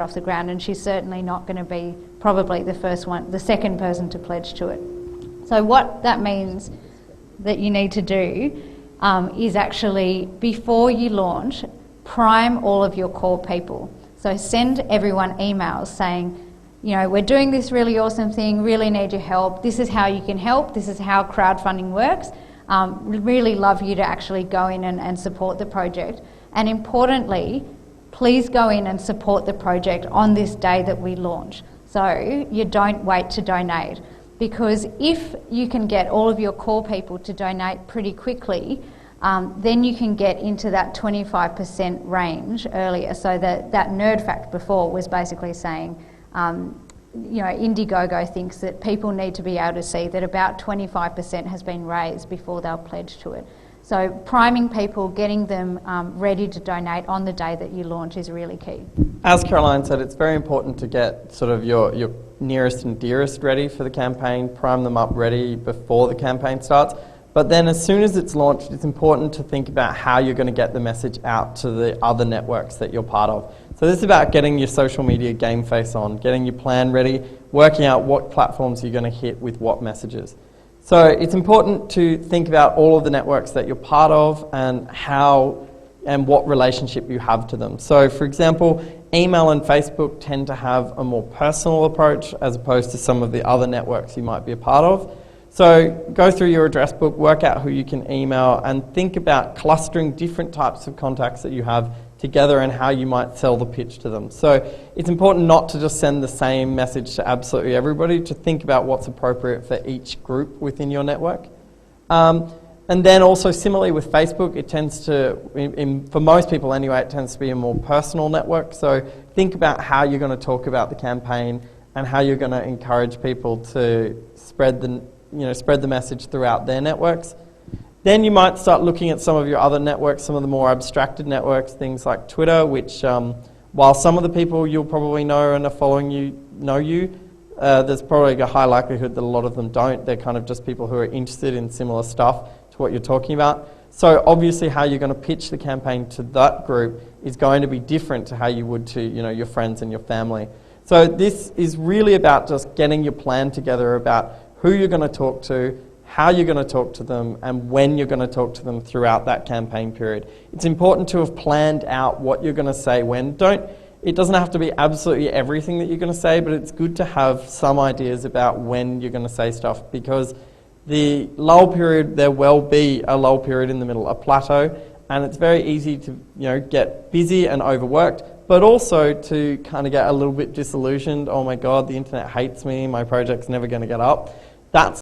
off the ground, and she's certainly not going to be probably the second person to pledge to it. So what that means that you need to do is actually, before you launch, prime all of your core people. So send everyone emails saying, you know, we're doing this really awesome thing, really need your help, this is how you can help, this is how crowdfunding works. Really love you to actually go in and support the project. And importantly, please go in and support the project on this day that we launch. So you don't wait to donate, because if you can get all of your core people to donate pretty quickly, then you can get into that 25% range earlier. So that nerd fact before was basically saying, you know, Indiegogo thinks that people need to be able to see that about 25% has been raised before they'll pledge to it. So priming people, getting them ready to donate on the day that you launch is really key. As Caroline said, it's very important to get sort of your nearest and dearest ready for the campaign, prime them up ready before the campaign starts. But then as soon as it's launched, it's important to think about how you're going to get the message out to the other networks that you're part of. So this is about getting your social media game face on, getting your plan ready, working out what platforms you're going to hit with what messages. So it's important to think about all of the networks that you're part of and how and what relationship you have to them. So for example, email and Facebook tend to have a more personal approach as opposed to some of the other networks you might be a part of. So go through your address book, work out who you can email, and think about clustering different types of contacts that you have together and how you might sell the pitch to them. So it's important not to just send the same message to absolutely everybody, to think about what's appropriate for each group within your network. And then also similarly with Facebook, it tends to, for most people anyway, it tends to be a more personal network. So think about how you're going to talk about the campaign and how you're going to encourage people to spread the message throughout their networks. Then you might start looking at some of your other networks, some of the more abstracted networks, things like Twitter, which while some of the people you'll probably know and are following you know you, there's probably a high likelihood that a lot of them don't. They're kind of just people who are interested in similar stuff to what you're talking about. So obviously how you're going to pitch the campaign to that group is going to be different to how you would to your friends and your family. So this is really about just getting your plan together about who you're going to talk to, how you're going to talk to them, and when you're going to talk to them throughout that campaign period. It's important to have planned out what you're going to say when. It doesn't have to be absolutely everything that you're going to say, but it's good to have some ideas about when you're going to say stuff, because the lull period, there will be a lull period in the middle, a plateau, and it's very easy to get busy and overworked, but also to kind of get a little bit disillusioned. Oh my God, the internet hates me, my project's never going to get up. That's